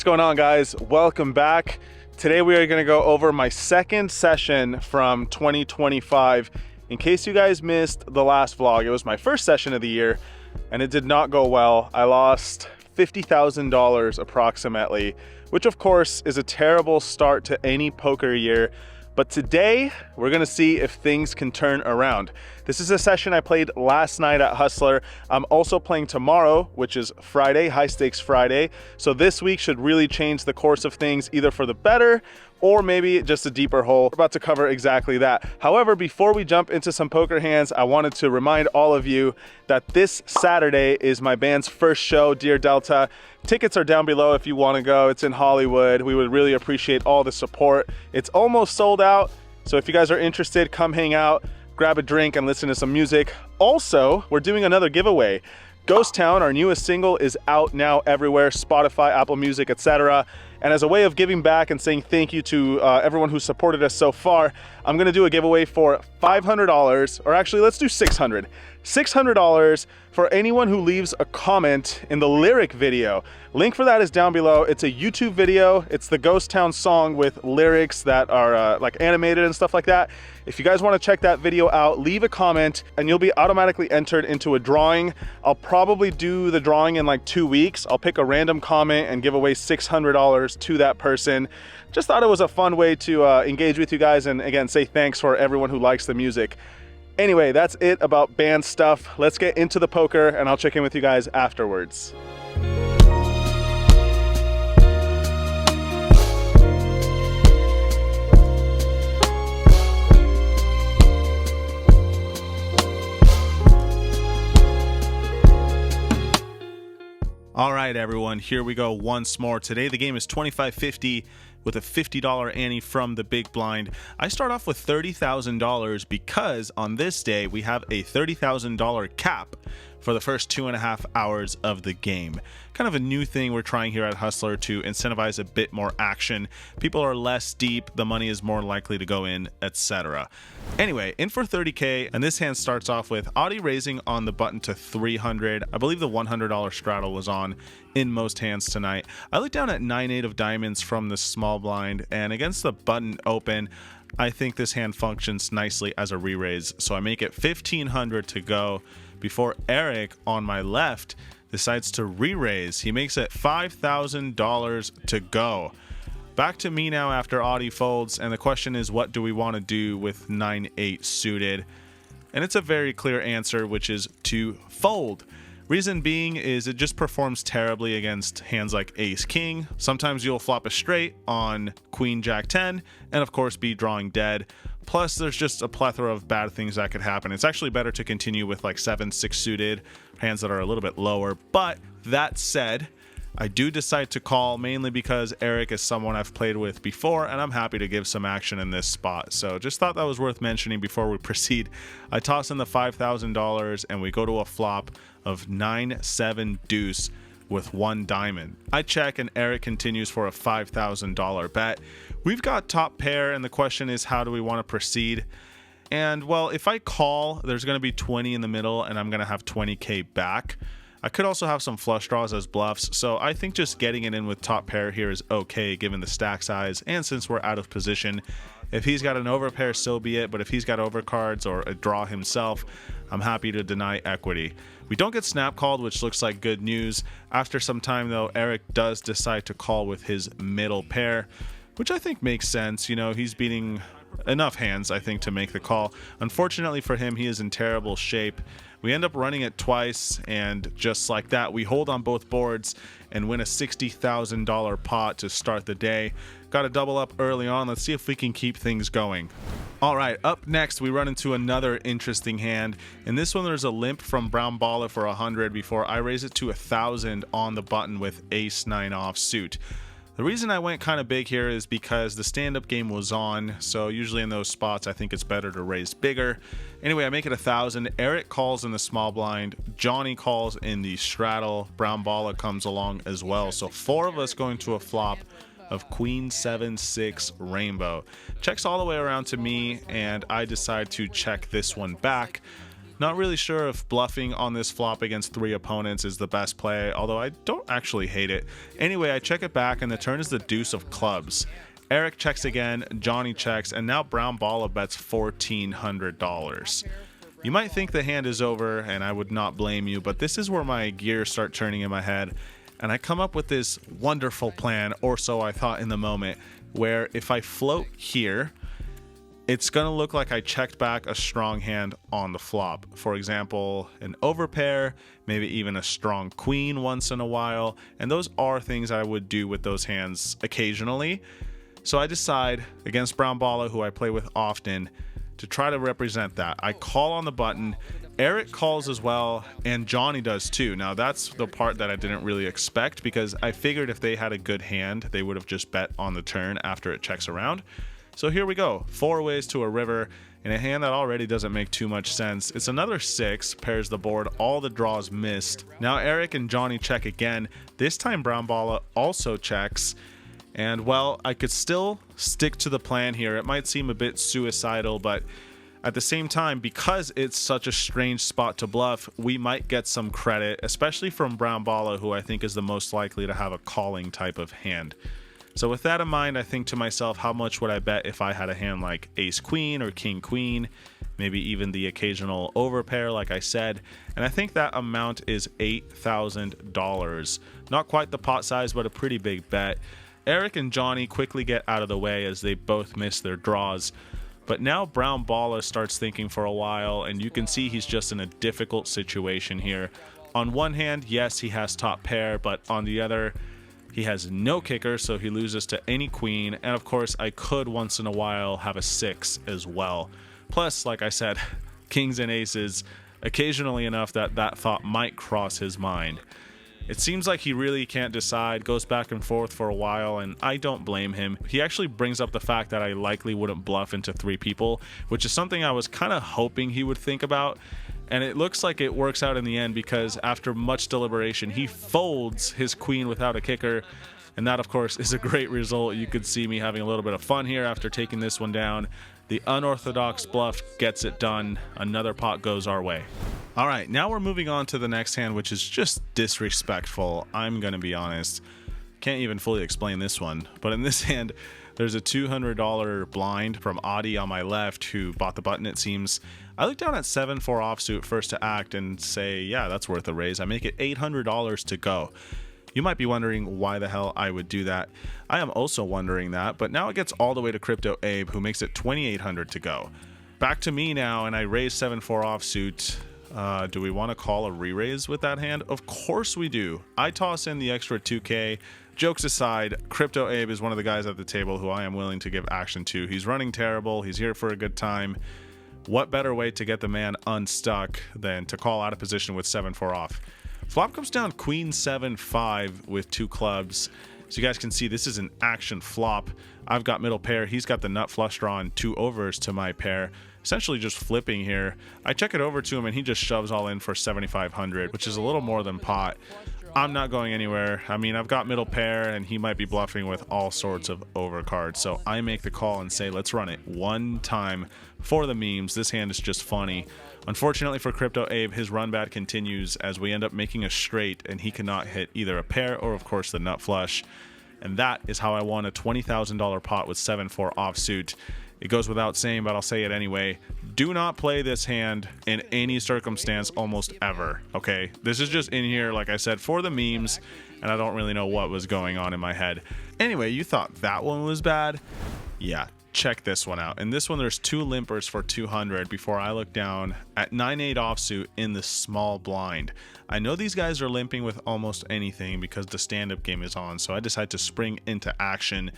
going on, guys? Welcome back. Today we are going to go over my second session from 2025. In case you guys missed the last vlog, it was my first session of the year and it did not go well. I lost $50,000 approximately, which of course is a terrible start to any poker year. But today we're gonna see if things can turn around. This is a session I played last night at Hustler. I'm also playing tomorrow, which is Friday, High Stakes Friday. So this week should really change the course of things, either for the better or maybe just a deeper hole. We're about to cover exactly that. However, before we jump into some poker hands, I wanted to remind all of you that this Saturday is my band's first show, Dear Delta. Tickets are down below if you want to go. It's in Hollywood. We would really appreciate all the support. It's almost sold out, so if you guys are interested, come hang out, grab a drink and listen to some music. Also, we're doing another giveaway. Ghost Town, our newest single, is out now everywhere, Spotify, Apple Music, etc. And as a way of giving back and saying thank you to everyone who supported us so far, I'm gonna do a giveaway for $500, or actually let's do $600. $600 for anyone who leaves a comment in the lyric video. Link for that is down below. It's a YouTube video. It's the Ghost Town song with lyrics that are like animated and stuff like that. If you guys want to check that video out, leave a comment and you'll be automatically entered into a drawing. I'll probably do the drawing in like 2 weeks. I'll pick a random comment and give away $600 to that person. Just thought it was a fun way to engage with you guys and again, say thanks for everyone who likes the music. Anyway, that's it about band stuff. Let's get into the poker and I'll check in with you guys afterwards. All right, everyone, here we go once more. Today, the game is $25.50 with a $50 ante from the big blind. I start off with $30,000 because on this day, we have a $30,000 cap for the first 2.5 hours of the game. Kind of a new thing we're trying here at Hustler to incentivize a bit more action. People are less deep, the money is more likely to go in, etc. Anyway, in for 30K, and this hand starts off with Audie raising on the button to 300. I believe the $100 straddle was on in most hands tonight. I look down at 9-8 of diamonds from the small blind, and against the button open, I think this hand functions nicely as a re-raise, so I make it 1,500 to go before Eric on my left decides to re-raise. He makes it $5,000 to go. Back to me now after Audie folds, and the question is, what do we want to do with 9-8 suited? And it's a very clear answer, which is to fold. Reason being is it just performs terribly against hands like Ace King. Sometimes you'll flop a straight on Queen Jack 10 and of course be drawing dead. Plus there's just a plethora of bad things that could happen. It's actually better to continue with like 7-6 suited, hands that are a little bit lower. But that said, I do decide to call mainly because Eric is someone I've played with before and I'm happy to give some action in this spot. So just thought that was worth mentioning before we proceed. I toss in the $5,000 and we go to a flop of 9-7 deuce with 1 diamond. I check and Eric continues for a $5,000 bet. We've got top pair and the question is, how do we want to proceed? And well, if I call, there's going to be 20 in the middle and I'm going to have 20K back. I could also have some flush draws as bluffs, so I think just getting it in with top pair here is okay given the stack size, and since we're out of position. If he's got an overpair, so be it, but if he's got overcards or a draw himself, I'm happy to deny equity. We don't get snap called, which looks like good news. After some time though, Eric does decide to call with his middle pair, which I think makes sense. You know, he's beating enough hands, I think, to make the call. Unfortunately for him, he is in terrible shape. We end up running it twice, and just like that, we hold on both boards and win a $60,000 pot to start the day. Got a double up early on. Let's see if we can keep things going. All right, up next, we run into another interesting hand. In this one, there's a limp from Brown Baller for 100 before I raise it to 1,000 on the button with Ace-9 offsuit. The reason I went kind of big here is because the stand-up game was on, so usually in those spots I think it's better to raise bigger. Anyway, I make it 1,000. Eric calls in the small blind. Johnny calls in the straddle. Brown Baller comes along as well. So 4 of us going to a flop of Queen 7-6 Rainbow. Checks all the way around to me, and I decide to check this one back. Not really sure if bluffing on this flop against 3 opponents is the best play, although I don't actually hate it. Anyway, I check it back and the turn is the deuce of clubs. Eric checks again, Johnny checks, and now Brown Balla bets $1,400. You might think the hand is over, and I would not blame you, but this is where my gears start turning in my head, and I come up with this wonderful plan, or so I thought in the moment, where if I float here, it's going to look like I checked back a strong hand on the flop. For example, an overpair, maybe even a strong queen once in a while, and those are things I would do with those hands occasionally. So I decide, against Brown Balla, who I play with often, to try to represent that. I call on the button, Eric calls as well, and Johnny does too. Now that's the part that I didn't really expect, because I figured if they had a good hand, they would have just bet on the turn after it checks around. So here we go, 4 ways to a river, in a hand that already doesn't make too much sense. It's another 6, pairs the board, all the draws missed. Now Eric and Johnny check again. This time Brown Balla also checks. And well, I could still stick to the plan here. It might seem a bit suicidal, but at the same time, because it's such a strange spot to bluff, we might get some credit, especially from Brown Balla, who I think is the most likely to have a calling type of hand. So with that in mind, I think to myself, how much would I bet if I had a hand like ace queen or king queen, maybe even the occasional overpair like I said, and I think that amount is $8,000. Not quite the pot size, but a pretty big bet. Eric and Johnny quickly get out of the way as they both miss their draws. But now Brown Balla starts thinking for a while, and you can see he's just in a difficult situation here. On one hand, yes, he has top pair, but on the other, he has no kicker, so he loses to any queen, and of course I could once in a while have a 6 as well. Plus, like I said, kings and aces, occasionally enough that that thought might cross his mind. It seems like he really can't decide, goes back and forth for a while, and I don't blame him. He actually brings up the fact that I likely wouldn't bluff into 3 people, which is something I was kind of hoping he would think about. And it looks like it works out in the end, because after much deliberation, he folds his queen without a kicker. And that, of course, is a great result. You could see me having a little bit of fun here after taking this one down. The unorthodox bluff gets it done. Another pot goes our way. All right, now we're moving on to the next hand, which is just disrespectful. I'm going to be honest. Can't even fully explain this one. But in this hand, there's a $200 blind from Audie on my left, who bought the button, it seems. I look down at 7-4 offsuit first to act and say, yeah, that's worth a raise. I make it $800 to go. You might be wondering why the hell I would do that. I am also wondering that, but now it gets all the way to Crypto Abe, who makes it $2,800 to go. Back to me now, and I raise 7-4 offsuit. Do we want to call a re-raise with that hand? Of course we do. I toss in the extra 2K. Jokes aside, Crypto Abe is one of the guys at the table who I am willing to give action to. He's running terrible. He's here for a good time. What better way to get the man unstuck than to call out of position with 7-4 off? Flop comes down queen 7-5 with 2 clubs. So you guys can see this is an action flop. I've got middle pair. He's got the nut flush draw and 2 overs to my pair. Essentially just flipping here. I check it over to him and he just shoves all in for 7,500, which is a little more than pot. I'm not going anywhere. I mean, I've got middle pair and he might be bluffing with all sorts of overcards. So I make the call and say, let's run it one time for the memes. This hand is just funny. Unfortunately for Crypto Abe, his run bad continues as we end up making a straight and he cannot hit either a pair or of course the nut flush. And that is how I won a $20,000 pot with 7-4 offsuit. It goes without saying, but I'll say it anyway. Do not play this hand in any circumstance almost ever, okay? This is just in here, like I said, for the memes, and I don't really know what was going on in my head. Anyway, you thought that one was bad? Yeah, check this one out. In this one, there's 2 limpers for 200 before I look down at 9-8 offsuit in the small blind. I know these guys are limping with almost anything because the stand-up game is on, so I decide to spring into action.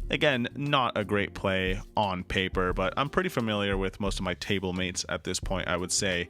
Again, not a great play on paper, but I'm pretty familiar with most of my table mates at this point, I would say.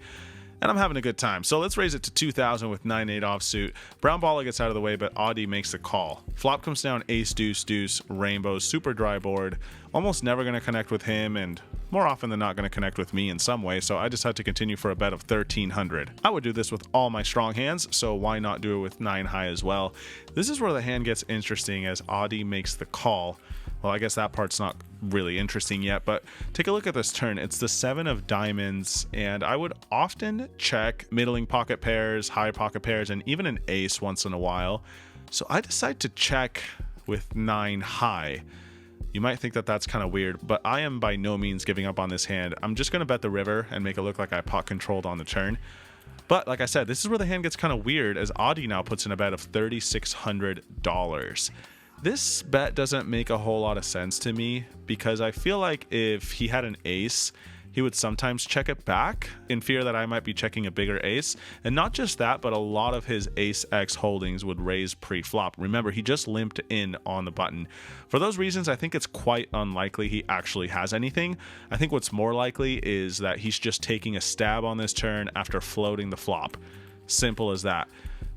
And I'm having a good time. So let's raise it to 2,000 with 9-8 offsuit. Brown Balla gets out of the way, but Audie makes the call. Flop comes down ace, deuce, deuce, rainbow, super dry board. Almost never going to connect with him, and more often than not going to connect with me in some way, so I decide to continue for a bet of 1,300. I would do this with all my strong hands, so why not do it with 9 high as well? This is where the hand gets interesting as Audie makes the call. Well, I guess that part's not really interesting yet, but take a look at this turn. It's the 7 of diamonds, and I would often check middling pocket pairs, high pocket pairs, and even an ace once in a while. So I decide to check with 9 high. You might think that that's kind of weird, but I am by no means giving up on this hand. I'm just going to bet the river and make it look like I pot controlled on the turn. But like I said, this is where the hand gets kind of weird, as Audie now puts in a bet of $3,600. This bet doesn't make a whole lot of sense to me, because I feel like if he had an ace, he would sometimes check it back in fear that I might be checking a bigger ace. And not just that, but a lot of his ace X holdings would raise pre-flop. Remember, he just limped in on the button. For those reasons, I think it's quite unlikely he actually has anything. I think what's more likely is that he's just taking a stab on this turn after floating the flop. Simple as that.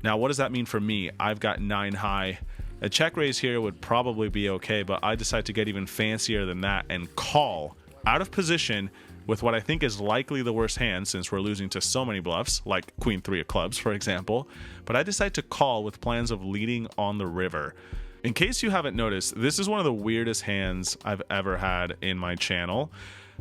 Now, what does that mean for me? I've got 9 high. A check raise here would probably be okay, but I decide to get even fancier than that and call out of position with what I think is likely the worst hand, since we're losing to so many bluffs, like Queen 3 of clubs, for example. But I decide to call with plans of leading on the river. In case you haven't noticed, this is one of the weirdest hands I've ever had in my channel.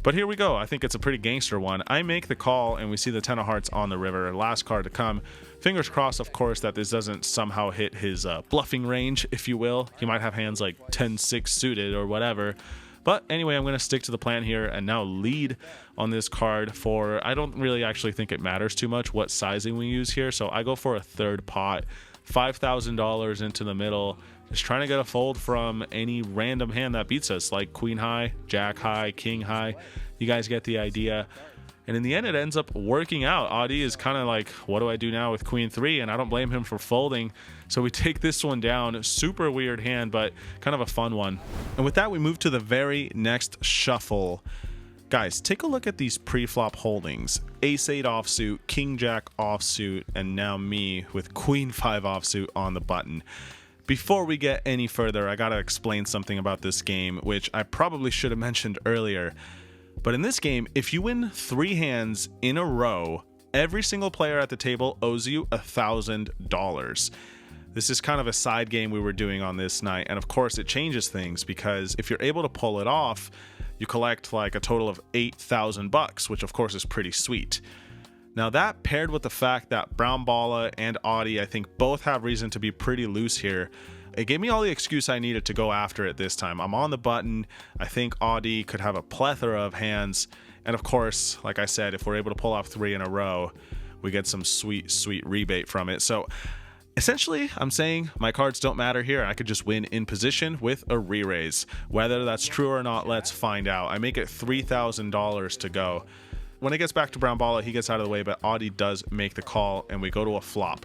But here we go. I think it's a pretty gangster one. I make the call, and we see the 10 of hearts on the river. Last card to come. Fingers crossed, of course, that this doesn't somehow hit his bluffing range, if you will. He might have hands like 10-6 suited or whatever. But anyway, I'm going to stick to the plan here and now lead on this card for, I don't really actually think it matters too much what sizing we use here. So I go for a third pot, $5,000 into the middle, just trying to get a fold from any random hand that beats us, like Queen high, Jack high, King high. You guys get the idea. And in the end, it ends up working out. Audie is kind of like, what do I do now with Queen 3? And I don't blame him for folding. So we take this one down. Super weird hand, but kind of a fun one. And with that, we move to the very next shuffle. Guys, take a look at these pre-flop holdings. Ace-8 offsuit, King-Jack offsuit, and now me with Queen-5 offsuit on the button. Before we get any further, I gotta explain something about this game, which I probably should have mentioned earlier. But in this game, if you win 3 hands in a row, every single player at the table owes you $1,000. This is kind of a side game we were doing on this night, and of course it changes things, because if you're able to pull it off, you collect like a total of $8,000, which of course is pretty sweet. Now that, paired with the fact that Brown Balla and Audie, I think both have reason to be pretty loose here, it gave me all the excuse I needed to go after it this time. I'm on the button. I think Audie could have a plethora of hands. And of course, like I said, if we're able to pull off 3 in a row, we get some sweet, sweet rebate from it. So essentially, I'm saying my cards don't matter here. I could just win in position with a re-raise. Whether that's true or not, let's find out. I make it $3,000 to go. When it gets back to Brown Balla, he gets out of the way, but Audie does make the call, and we go to a flop.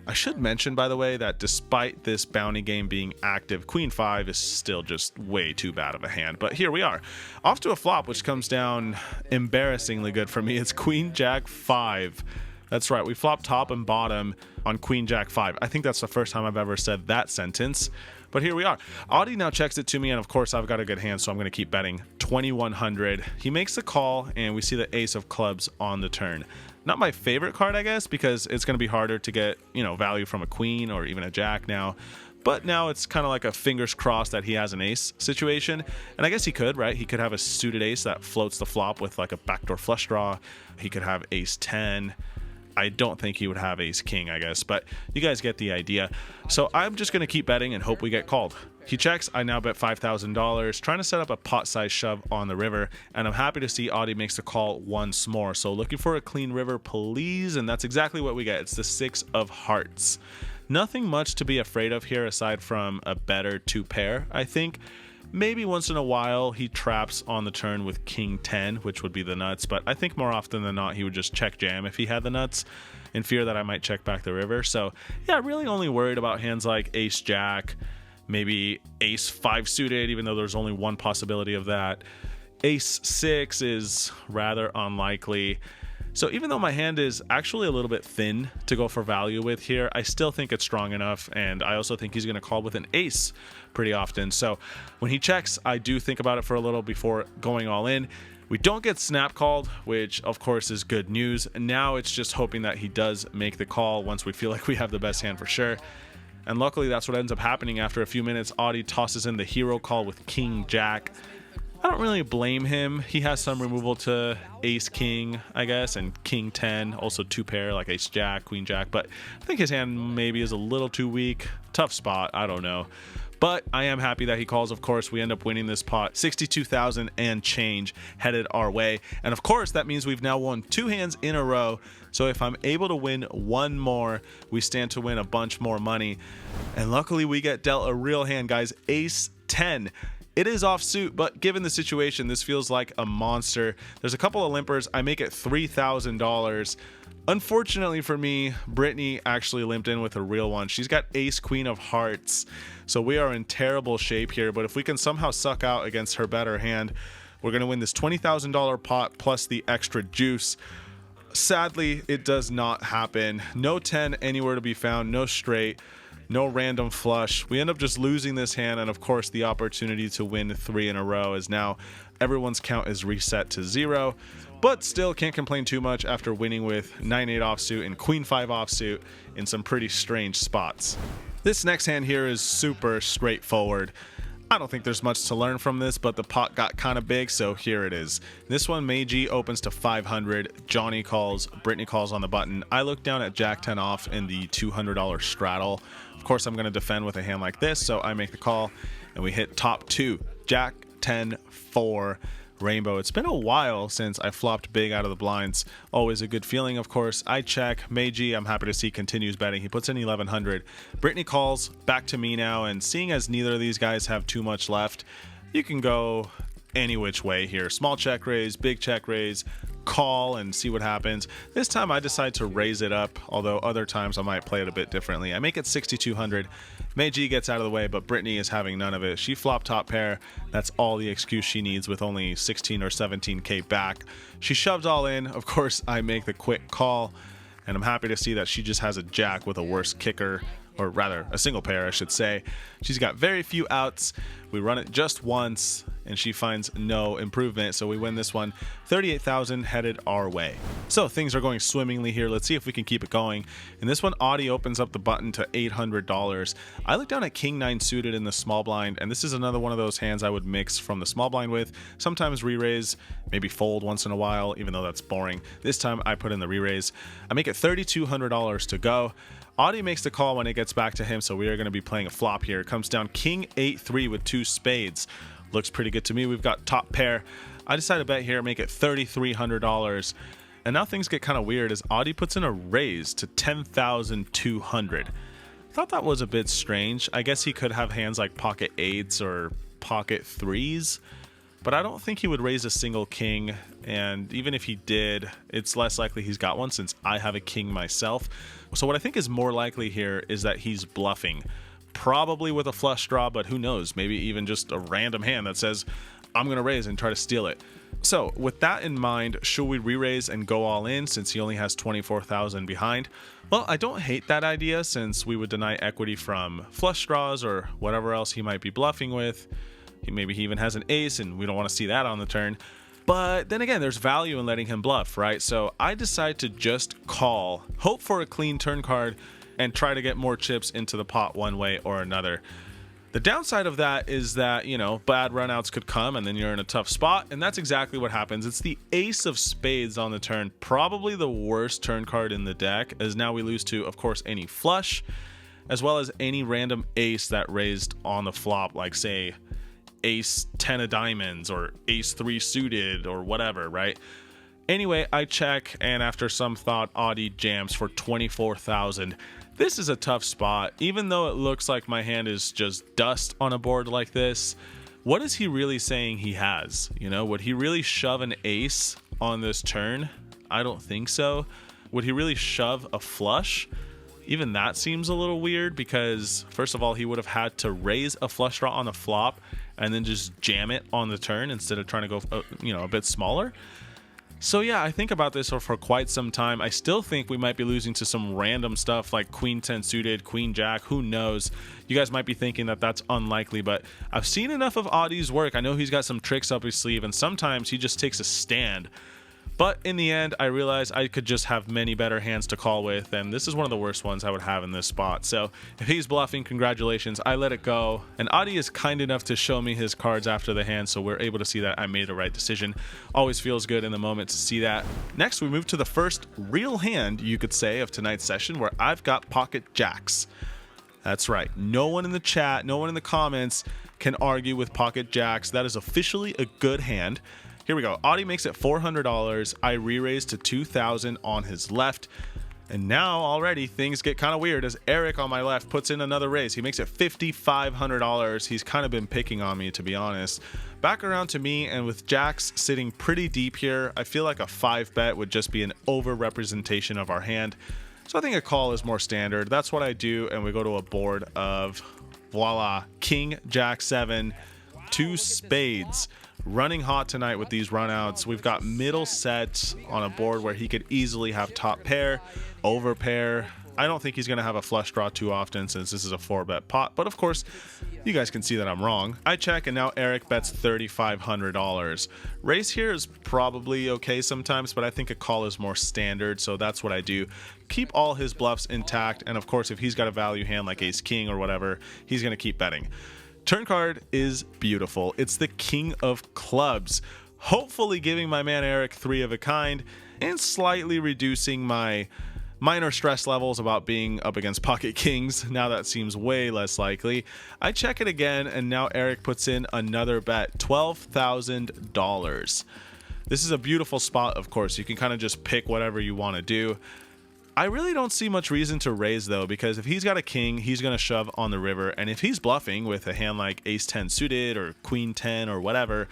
I should mention, by the way, that despite this bounty game being active, Queen 5 is still just way too bad of a hand. But here we are, off to a flop, which comes down embarrassingly good for me. It's Queen Jack 5. That's right, we flop top and bottom on Queen Jack 5. I think that's the first time I've ever said that sentence. But here we are. Audie now checks it to me, and of course I've got a good hand, so I'm going to keep betting. 2,100. He makes the call, and we see the ace of clubs on the turn. Not my favorite card, I guess, because it's going to be harder to get, value from a queen or even a jack now. But now it's kind of like a fingers crossed that he has an ace situation. And I guess he could, right? He could have a suited ace that floats the flop with like a backdoor flush draw. He could have ace 10. I don't think he would have ace king, I guess, but you guys get the idea. So I'm just going to keep betting and hope we get called. He checks. I now bet $5,000, trying to set up a pot-sized shove on the river, and I'm happy to see Audie makes the call once more. So looking for a clean river, please, and that's exactly what we get. It's the 6 of hearts. Nothing much to be afraid of here aside from a better 2 pair, I think. Maybe once in a while he traps on the turn with King 10, which would be the nuts, but I think more often than not he would just check jam if he had the nuts, in fear that I might check back the river. So yeah, really only worried about hands like ace jack, maybe ace 5 suited, even though there's only one possibility of that. Ace 6 is rather unlikely. So even though my hand is actually a little bit thin to go for value with here, I still think it's strong enough, and I also think he's going to call with an ace pretty often. So when he checks, I do think about it for a little before going all in. We don't get snap called, which of course is good news. And now it's just hoping that he does make the call once we feel like we have the best hand for sure. And luckily that's what ends up happening. After a few minutes, Audie tosses in the hero call with King Jack. I don't really blame him. He has some removal to Ace King, I guess, and King 10, also 2 pair like Ace Jack, Queen Jack, but I think his hand maybe is a little too weak. Tough spot, I don't know. But I am happy that he calls. Of course, we end up winning this pot, 62,000 and change headed our way. And of course, that means we've now won 2 hands in a row. So if I'm able to win one more, we stand to win a bunch more money. And luckily we get dealt a real hand, guys. Ace 10. It is offsuit, but given the situation, this feels like a monster. There's a couple of limpers. I make it $3,000. Unfortunately for me, Brittany actually limped in with a real one. She's got Ace Queen of Hearts, so we are in terrible shape here. But if we can somehow suck out against her better hand, we're going to win this $20,000 pot plus the extra juice. Sadly, it does not happen. No 10 anywhere to be found, no straight. No random flush. We end up just losing this hand, and of course the opportunity to win 3 in a row is now everyone's count is reset to 0, but still can't complain too much after winning with 9-8 offsuit and Queen 5 offsuit in some pretty strange spots. This next hand here is super straightforward. I don't think there's much to learn from this, but the pot got kind of big, so here it is. This one, Meiji opens to 500. Johnny calls, Brittany calls on the button. I look down at Jack 10 off in the $200 straddle. Of course, I'm going to defend with a hand like this, so I make the call, and we hit top 2. Jack 10 4 rainbow. It's been a while since I flopped big out of the blinds. Always a good feeling, of course. I check. Meiji, I'm happy to see, continues betting. He puts in 1100. Brittany calls, back to me now, and seeing as neither of these guys have too much left, you can go any which way here. Small check raise, big check raise, call and see what happens. This time I decide to raise it up, although other times I might play it a bit differently. I make it 6,200. Meiji gets out of the way, but Brittany is having none of it. She flopped top pair. That's all the excuse she needs with only 16 or 17k back. She shoved all in. Of course, I make the quick call, and I'm happy to see that she just has a jack with a worse kicker, or rather a single pair I should say. She's got very few outs. We run it just once and she finds no improvement, so we win this one. 38,000 headed our way. So things are going swimmingly here. Let's see if we can keep it going. In this one, Audie opens up the button to $800. I look down at King 9 suited in the small blind, and this is another one of those hands I would mix from the small blind with. Sometimes re-raise, maybe fold once in a while, even though that's boring. This time I put in the re-raise. I make it $3,200 to go. Audie makes the call when it gets back to him, so we are going to be playing a flop here. It comes down King 8-3 with 2 spades. Looks pretty good to me. We've got top pair. I decide to bet here, make it $3,300. And now things get kind of weird as Audie puts in a raise to 10,200. Thought that was a bit strange. I guess he could have hands like pocket 8s or pocket 3s, but I don't think he would raise a single king. And even if he did, it's less likely he's got one since I have a king myself. So what I think is more likely here is that he's bluffing. Probably with a flush draw, but who knows? Maybe even just a random hand that says, I'm going to raise and try to steal it. So with that in mind, should we re-raise and go all in since he only has 24,000 behind? Well, I don't hate that idea since we would deny equity from flush draws or whatever else he might be bluffing with. Maybe he even has an ace and we don't want to see that on the turn. But then again, there's value in letting him bluff, right? So I decide to just call, hope for a clean turn card, and try to get more chips into the pot one way or another. The downside of that is that, you know, bad runouts could come and then you're in a tough spot, and that's exactly what happens. It's the ace of spades on the turn, probably the worst turn card in the deck, as now we lose to, of course, any flush, as well as any random ace that raised on the flop, like say ace 10 of diamonds or ace 3 suited or whatever, right? Anyway, I check, and after some thought, Audie jams for 24,000. This is a tough spot. Even though it looks like my hand is just dust on a board like this, what is he really saying he has? You know, would he really shove an ace on this turn? I don't think so. Would he really shove a flush? Even that seems a little weird because, first of all, he would have had to raise a flush draw on the flop and then just jam it on the turn instead of trying to go, a bit smaller. So yeah, I think about this for quite some time. I still think we might be losing to some random stuff like Queen 10 suited, Queen Jack, who knows? You guys might be thinking that that's unlikely, but I've seen enough of Audie's work. I know he's got some tricks up his sleeve, and sometimes he just takes a stand. But in the end, I realized I could just have many better hands to call with, and this is one of the worst ones I would have in this spot. So if he's bluffing, congratulations, I let it go. And Adi is kind enough to show me his cards after the hand, so we're able to see that I made the right decision. Always feels good in the moment to see that. Next, we move to the first real hand, you could say, of tonight's session, where I've got pocket jacks. That's right. No one in the chat, no one in the comments can argue with pocket jacks. That is officially a good hand. Here we go. Adi makes it $400. I re-raise to $2,000 on his left. And now already things get kind of weird as Eric on my left puts in another raise. He makes it $5,500. He's kind of been picking on me, to be honest. Back around to me, and with jacks sitting pretty deep here, I feel like a 5-bet would just be an over-representation of our hand. So I think a call is more standard. That's what I do, and we go to a board of, voila, King, Jack 7, 2 spades. Running hot tonight with these runouts. We've got middle set on a board where he could easily have top pair, over pair. I don't think he's going to have a flush draw too often since this is a 4-bet pot, but of course, you guys can see that I'm wrong. I check, and now Eric bets $3,500. Raise here is probably okay sometimes, but I think a call is more standard, so that's what I do. Keep all his bluffs intact, and of course, if he's got a value hand like ace king or whatever, he's going to keep betting. Turn card is beautiful. It's the King of Clubs, hopefully giving my man Eric 3 of a kind and slightly reducing my minor stress levels about being up against pocket kings. Now that seems way less likely. I check it again, and now Eric puts in another bet, $12,000. This is a beautiful spot, of course. You can kind of just pick whatever you want to do. I really don't see much reason to raise, though, because if he's got a king, he's going to shove on the river. And if he's bluffing with a hand like ace 10 suited or queen 10 or whatever,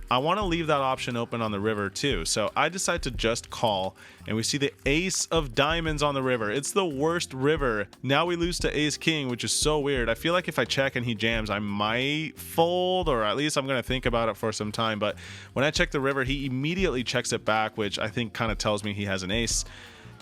I want to leave that option open on the river too. So I decide to just call, and we see the ace of diamonds on the river. It's the worst river. Now we lose to ace king, which is so weird. I feel like if I check and he jams, I might fold, or at least I'm going to think about it for some time. But when I check the river, he immediately checks it back, which I think kind of tells me he has an ace.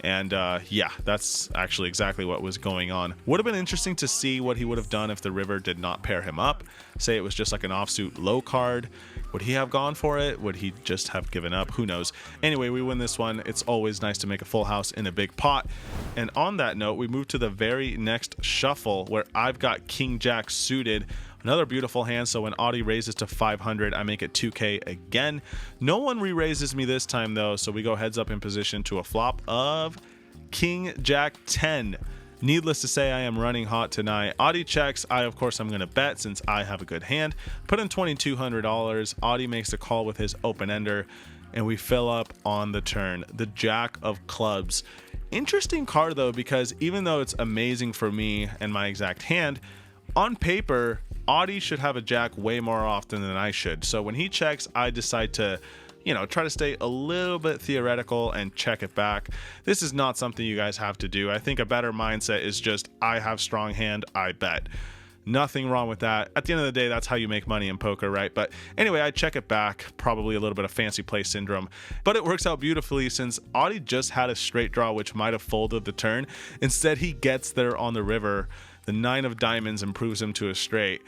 And yeah, that's actually exactly what was going on. Would have been interesting to see what he would have done if the river did not pair him up. Say it was just like an offsuit low card. Would he have gone for it? Would he just have given up? Who knows? Anyway, we win this one. It's always nice to make a full house in a big pot. And on that note, we move to the very next shuffle where I've got King Jack suited. Another beautiful hand, so when Adi raises to 500, I make it 2K again. No one re-raises me this time, though, so we go heads up in position to a flop of King Jack 10. Needless to say, I am running hot tonight. Adi checks. Of course, I'm going to bet since I have a good hand. Put in $2,200. Adi makes a call with his open-ender, and we fill up on the turn. The Jack of Clubs. Interesting card, though, because even though it's amazing for me and my exact hand, on paper, Adi should have a jack way more often than I should. So when he checks, I decide to, try to stay a little bit theoretical and check it back. This is not something you guys have to do. I think a better mindset is just, I have strong hand, I bet. Nothing wrong with that. At the end of the day, that's how you make money in poker, right? But anyway, I check it back. Probably a little bit of fancy play syndrome. But it works out beautifully since Adi just had a straight draw, which might have folded the turn. Instead, he gets there on the river. The 9 of diamonds improves him to a straight.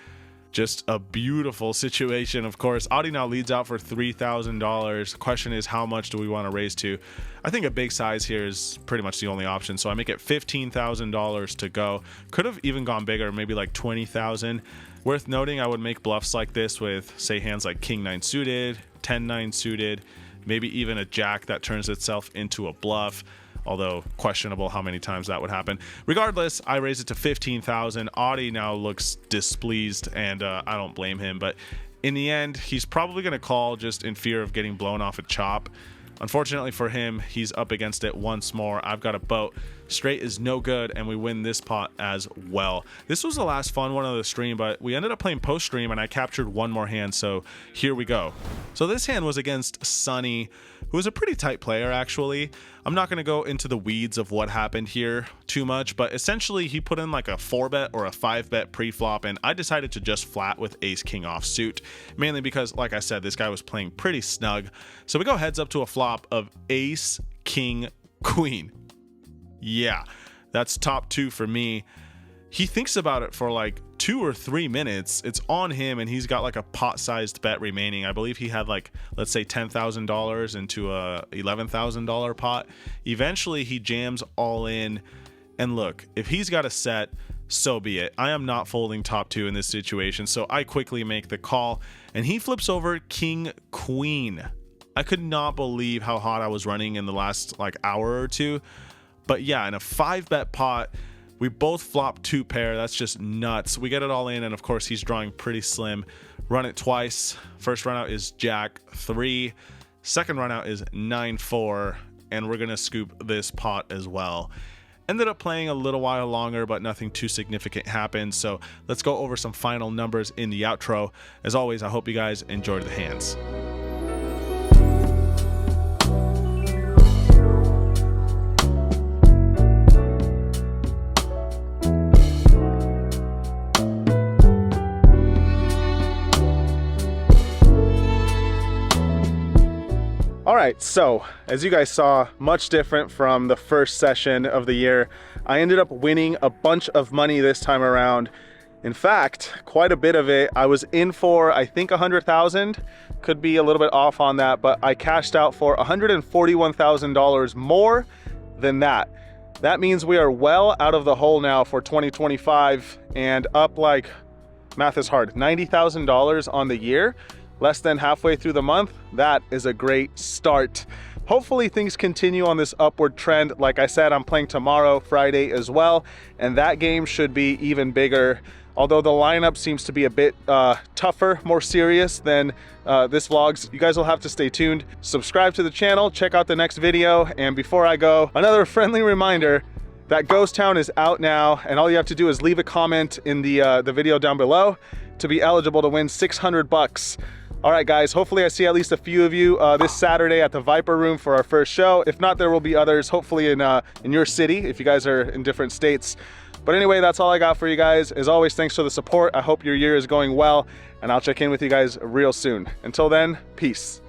Just a beautiful situation, of course. Adi now leads out for $3,000. The question is, how much do we want to raise to? I think a big size here is pretty much the only option, so I make it $15,000 to go. Could have even gone bigger, maybe like $20,000. Worth noting, I would make bluffs like this with, say, hands like King 9 suited, 10 9 suited, maybe even a jack that turns itself into a bluff. Although questionable how many times that would happen. Regardless, I raise it to $15,000. Adi now looks displeased, and I don't blame him. But in the end, he's probably going to call just in fear of getting blown off a chop. Unfortunately for him, he's up against it once more. I've got a boat. Straight is no good, and we win this pot as well. This was the last fun one of the stream, but we ended up playing post-stream, and I captured one more hand, so here we go. So this hand was against Sunny, who is a pretty tight player, actually. I'm not going to go into the weeds of what happened here too much, but essentially he put in like a 4-bet or a 5-bet pre-flop, and I decided to just flat with ace-king offsuit, mainly because, like I said, this guy was playing pretty snug. So we go heads up to a flop of ace-king-queen. Yeah, that's top 2 for me. He thinks about it for like 2 or 3 minutes, it's on him, and he's got like a pot-sized bet remaining. I believe he had like, let's say $10,000 into a $11,000 pot. Eventually he jams all in, and look, if he's got a set, so be it. I am not folding top 2 in this situation, so I quickly make the call, and he flips over king queen. I could not believe how hot I was running in the last like hour or two. But yeah, in a 5-bet pot, we both flop 2 pair. That's just nuts. We get it all in, and of course he's drawing pretty slim. Run it twice. First run out is jack 3. Second run out is 9-4, and we're gonna scoop this pot as well. Ended up playing a little while longer, but nothing too significant happened. So let's go over some final numbers in the outro. As always, I hope you guys enjoyed the hands. All right, so as you guys saw, much different from the first session of the year. I ended up winning a bunch of money this time around. In fact, quite a bit of it. I was in for, I think, 100,000. Could be a little bit off on that, but I cashed out for $141,000 more than that. That means we are well out of the hole now for 2025 and up like, math is hard, $90,000 on the year. Less than halfway through the month. That is a great start. Hopefully things continue on this upward trend. Like I said, I'm playing tomorrow, Friday as well, and that game should be even bigger. Although the lineup seems to be a bit tougher, more serious than this vlog's. You guys will have to stay tuned. Subscribe to the channel, check out the next video, and before I go, another friendly reminder that Ghost Town is out now, and all you have to do is leave a comment in the video down below to be eligible to win 600 bucks. All right, guys, hopefully I see at least a few of you this Saturday at the Viper Room for our first show. If not, there will be others, hopefully in your city, if you guys are in different states. But anyway, that's all I got for you guys. As always, thanks for the support. I hope your year is going well, and I'll check in with you guys real soon. Until then, peace.